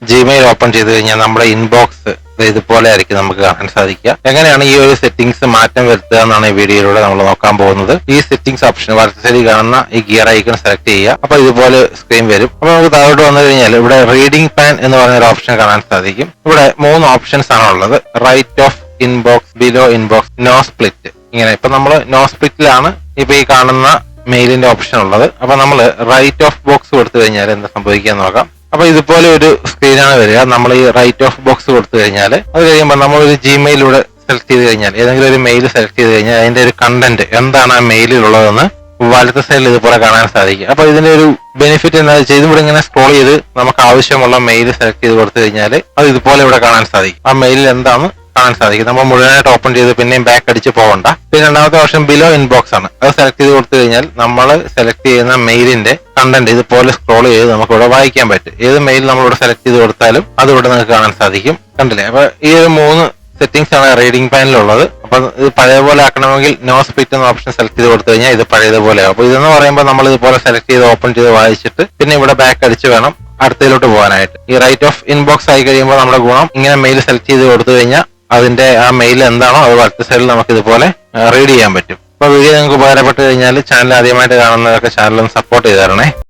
Gmail open ചെയ്ത് കഴിഞ്ഞാൽ നമ്മുടെ ഇൻബോക്സ് ഇതുപോലെ ആയിരിക്കും നമുക്ക് കാണാൻ സാധിക്കുക. എങ്ങനെയാണ് ഈ ഒരു സെറ്റിംഗ്സ് മാറ്റം വരുത്തുക എന്നാണ് ഈ വീഡിയോയിലൂടെ നമ്മൾ നോക്കാൻ പോകുന്നത്. ഈ സെറ്റിംഗ്സ് ഓപ്ഷൻ വലത്ത് സൈഡിൽ കാണുന്ന ഈ ഗിയർ ഐക്കൺ സെലക്ട് ചെയ്യുക. അപ്പൊ ഇതുപോലെ സ്ക്രീൻ വരും. അപ്പൊ നമുക്ക് താഴോട്ട് വന്നു കഴിഞ്ഞാൽ ഇവിടെ റീഡിംഗ് പാൻ എന്ന് പറഞ്ഞ ഒരു ഓപ്ഷൻ കാണാൻ സാധിക്കും. ഇവിടെ 3 ഓപ്ഷൻസ് ആണ് ഉള്ളത്. Right of inbox, below inbox, no split. ഇങ്ങനെ ഇപ്പൊ നമ്മൾ നോ സ്പ്ലിറ്റിലാണ് ഇപ്പൊ ഈ കാണുന്ന മെയിലിന്റെ ഓപ്ഷൻ ഉള്ളത്. അപ്പൊ നമ്മൾ റൈറ്റ് ഓഫ് ബോക്സ് കൊടുത്തു കഴിഞ്ഞാൽ എന്താ സംഭവിക്കുക നോക്കാം. അപ്പൊ ഇതുപോലെ ഒരു സ്ക്രീനാണ് വരിക. നമ്മൾ ഈ റൈറ്റ് ഓഫ് ബോക്സ് കൊടുത്തു കഴിഞ്ഞാൽ അത് കഴിയുമ്പോൾ നമ്മൾ ഒരു ജിമെയിലൂടെ സെലക്ട് ചെയ്ത് കഴിഞ്ഞാൽ ഏതെങ്കിലും ഒരു മെയിൽ സെലക്ട് ചെയ്ത് കഴിഞ്ഞാൽ അതിന്റെ ഒരു കണ്ടന്റ് എന്താണ് ആ മെയിലിലുള്ളതെന്ന് വലത്തെ സൈഡിൽ ഇതുപോലെ കാണാൻ സാധിക്കും. അപ്പൊ ഇതിന്റെ ഒരു ബെനിഫിറ്റ് എന്താ വെച്ചാൽ ഇതിവിടെ ഇങ്ങനെ സ്ക്രോൾ ചെയ്ത് നമുക്ക് ആവശ്യമുള്ള മെയിൽ സെലക്ട് ചെയ്ത് കൊടുത്തു കഴിഞ്ഞാൽ അത് ഇതുപോലെ ഇവിടെ കാണാൻ സാധിക്കും. ആ മെയിലിൽ എന്താണ് കാണാൻ സാധിക്കും. നമ്മൾ മുഴുവനായിട്ട് ഓപ്പൺ ചെയ്ത് പിന്നെയും ബാക്ക് അടിച്ച് പോകണ്ട. പിന്നെ രണ്ടാമത്തെ ഓപ്ഷൻ ബിലോ ഇൻബോക്സ് ആണ്. അത് സെലക്ട് ചെയ്ത് കൊടുത്തു കഴിഞ്ഞാൽ നമ്മൾ സെലക്ട് ചെയ്യുന്ന മെയിലിന്റെ കണ്ടന്റ് ഇതുപോലെ സ്ക്രോൾ ചെയ്ത് നമുക്ക് ഇവിടെ വായിക്കാൻ പറ്റും. ഏത് മെയിൽ നമ്മളിവിടെ സെലക്ട് ചെയ്ത് കൊടുത്താലും അത് ഇവിടെ നിങ്ങൾക്ക് കാണാൻ സാധിക്കും. കണ്ടില്ലേ? അപ്പൊ ഈ ഒരു 3 സെറ്റിംഗ്സ് ആണ് റീഡിംഗ് പാനിലുള്ളത്. അപ്പൊ ഇത് പഴയപോലെ ആക്കണമെങ്കിൽ നോ സ്പ്ലിറ്റ് എന്ന ഓപ്ഷൻ സെലക്ട് ചെയ്ത് കൊടുത്തു കഴിഞ്ഞാൽ ഇത് പഴയതുപോലെ ആവും. അപ്പൊ ഇതെന്ന് പറയുമ്പോൾ നമ്മൾ ഇതുപോലെ സെലക്ട് ചെയ്ത് ഓപ്പൺ ചെയ്ത് വായിച്ചിട്ട് പിന്നെ ഇവിടെ ബാക്ക് അടിച്ച് വേണം അടുത്തതിലോട്ട് പോകാനായിട്ട്. ഈ റൈറ്റ് ഓഫ് ഇൻബോക്സ് ആയി കഴിയുമ്പോൾ നമ്മുടെ ഗുണം ഇങ്ങനെ മെയിൽ സെലക്ട് ചെയ്ത് കൊടുത്തു കഴിഞ്ഞാൽ അതിന്റെ ആ മെയിൽ എന്താണോ അത് വലത്തെ സൈഡിൽ നമുക്ക് ഇതുപോലെ റീഡ് ചെയ്യാൻ പറ്റും. അപ്പൊ വീഡിയോ നിങ്ങൾക്ക് ഉപകാരപ്പെട്ട് കഴിഞ്ഞാൽ ചാനൽ ആദ്യമായിട്ട് കാണുന്നവരൊക്കെ ചാനൽ ഒന്ന് സപ്പോർട്ട് ചെയ്ത് തരണേ.